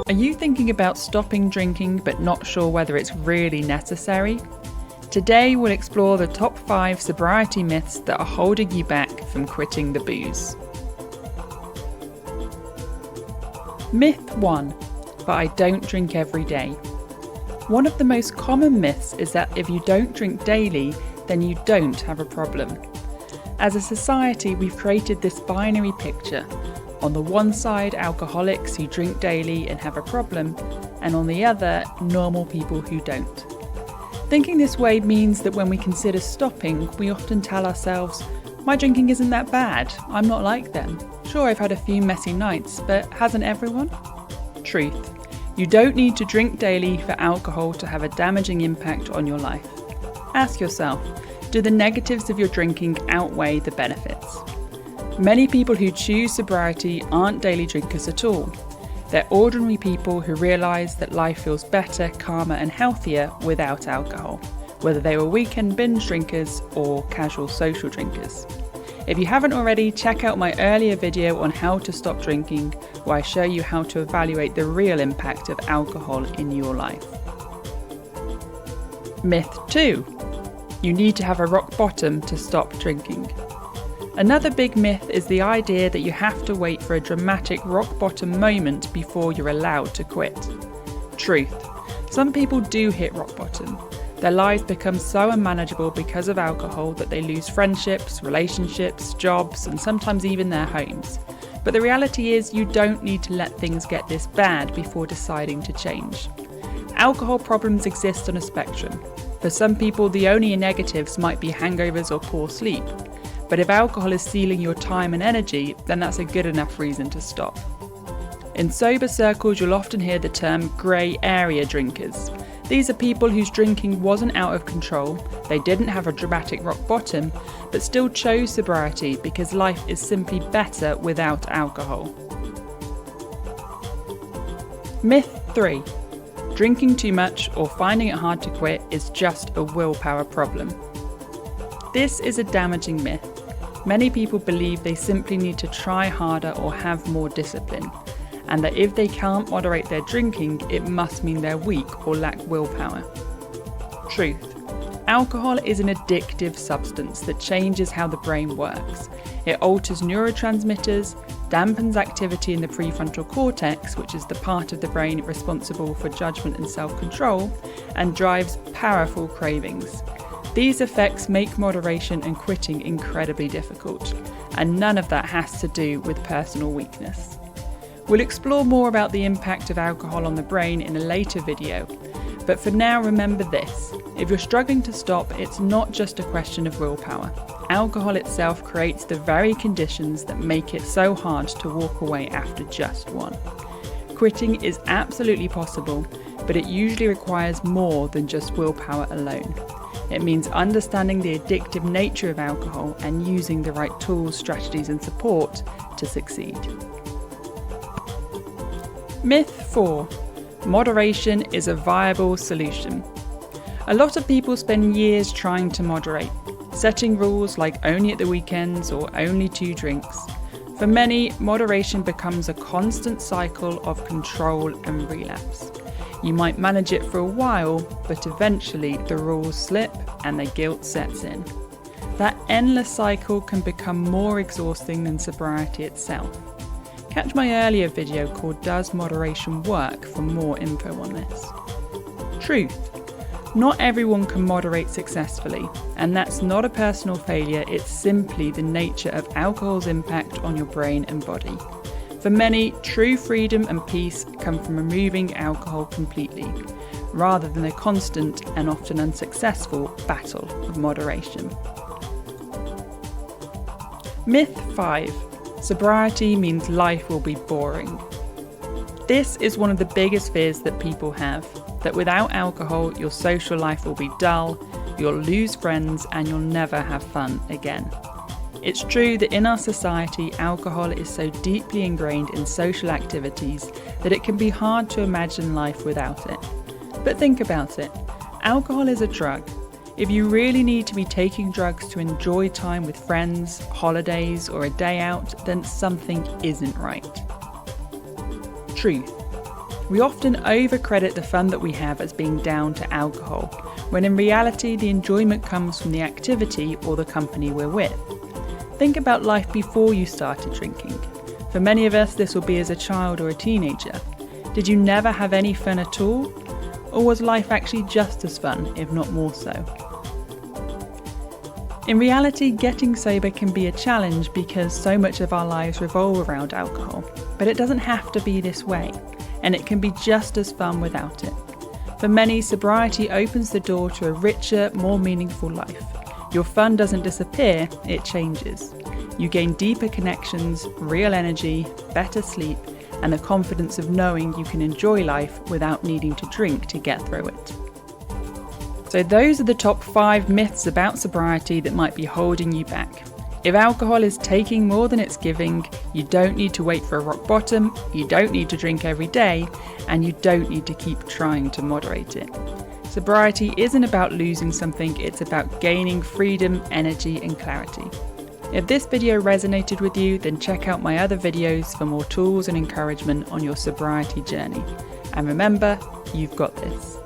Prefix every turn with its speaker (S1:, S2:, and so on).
S1: Are you thinking about stopping drinking but not sure whether it's really necessary? Today we'll explore the top 5 sobriety myths that are holding you back from quitting the booze. Myth 1. But I don't drink every day. One of the most common myths is that if you don't drink daily, then you don't have a problem. As a society, we've created this binary picture. On the one side, alcoholics who drink daily and have a problem, and on the other, normal people who don't. Thinking this way means that when we consider stopping, we often tell ourselves, my drinking isn't that bad, I'm not like them. Sure, I've had a few messy nights, but hasn't everyone? Truth. You don't need to drink daily for alcohol to have a damaging impact on your life. Ask yourself, do the negatives of your drinking outweigh the benefits? Many people who choose sobriety aren't daily drinkers at all. They're ordinary people who realise that life feels better, calmer and healthier without alcohol, whether they were weekend binge drinkers or casual social drinkers. If you haven't already, check out my earlier video on how to stop drinking, where I show you how to evaluate the real impact of alcohol in your life. Myth 2. You need to have a rock bottom to stop drinking. Another big myth is the idea that you have to wait for a dramatic rock bottom moment before you're allowed to quit. Truth. Some people do hit rock bottom. Their lives become so unmanageable because of alcohol that they lose friendships, relationships, jobs, and sometimes even their homes. But the reality is you don't need to let things get this bad before deciding to change. Alcohol problems exist on a spectrum. For some people, the only negatives might be hangovers or poor sleep. But if alcohol is stealing your time and energy, then that's a good enough reason to stop. In sober circles, you'll often hear the term grey area drinkers. These are people whose drinking wasn't out of control, they didn't have a dramatic rock bottom, but still chose sobriety because life is simply better without alcohol. Myth 3. Drinking too much or finding it hard to quit is just a willpower problem. This is a damaging myth. Many people believe they simply need to try harder or have more discipline, and that if they can't moderate their drinking, it must mean they're weak or lack willpower. Truth. Alcohol is an addictive substance that changes how the brain works. It alters neurotransmitters, dampens activity in the prefrontal cortex, which is the part of the brain responsible for judgment and self-control, and drives powerful cravings. These effects make moderation and quitting incredibly difficult, and none of that has to do with personal weakness. We'll explore more about the impact of alcohol on the brain in a later video, but for now remember this: if you're struggling to stop, it's not just a question of willpower. Alcohol itself creates the very conditions that make it so hard to walk away after just one. Quitting is absolutely possible, but it usually requires more than just willpower alone. It means understanding the addictive nature of alcohol and using the right tools, strategies and support to succeed. Myth 4. Moderation is a viable solution. A lot of people spend years trying to moderate, setting rules like only at the weekends or only 2 drinks. For many, moderation becomes a constant cycle of control and relapse. You might manage it for a while, but eventually the rules slip and the guilt sets in. That endless cycle can become more exhausting than sobriety itself. Catch my earlier video called Does Moderation Work for more info on this. Truth. Not everyone can moderate successfully, and that's not a personal failure, it's simply the nature of alcohol's impact on your brain and body. For many, true freedom and peace come from removing alcohol completely, rather than a constant and often unsuccessful battle of moderation. Myth 5. Sobriety means life will be boring. This is one of the biggest fears that people have, that without alcohol, your social life will be dull, you'll lose friends, and you'll never have fun again. It's true that in our society, alcohol is so deeply ingrained in social activities that it can be hard to imagine life without it. But think about it. Alcohol is a drug. If you really need to be taking drugs to enjoy time with friends, holidays, or a day out, then something isn't right. Truth. We often overcredit the fun that we have as being down to alcohol, when in reality the enjoyment comes from the activity or the company we're with. Think about life before you started drinking. For many of us, this will be as a child or a teenager. Did you never have any fun at all? Or was life actually just as fun, if not more so? In reality, getting sober can be a challenge because so much of our lives revolve around alcohol, but it doesn't have to be this way, and it can be just as fun without it. For many, sobriety opens the door to a richer, more meaningful life. Your fun doesn't disappear, it changes. You gain deeper connections, real energy, better sleep, and the confidence of knowing you can enjoy life without needing to drink to get through it. So those are the top 5 myths about sobriety that might be holding you back. If alcohol is taking more than it's giving, you don't need to wait for a rock bottom, you don't need to drink every day, and you don't need to keep trying to moderate it. Sobriety isn't about losing something, it's about gaining freedom, energy, and clarity. If this video resonated with you, then check out my other videos for more tools and encouragement on your sobriety journey. And remember, you've got this.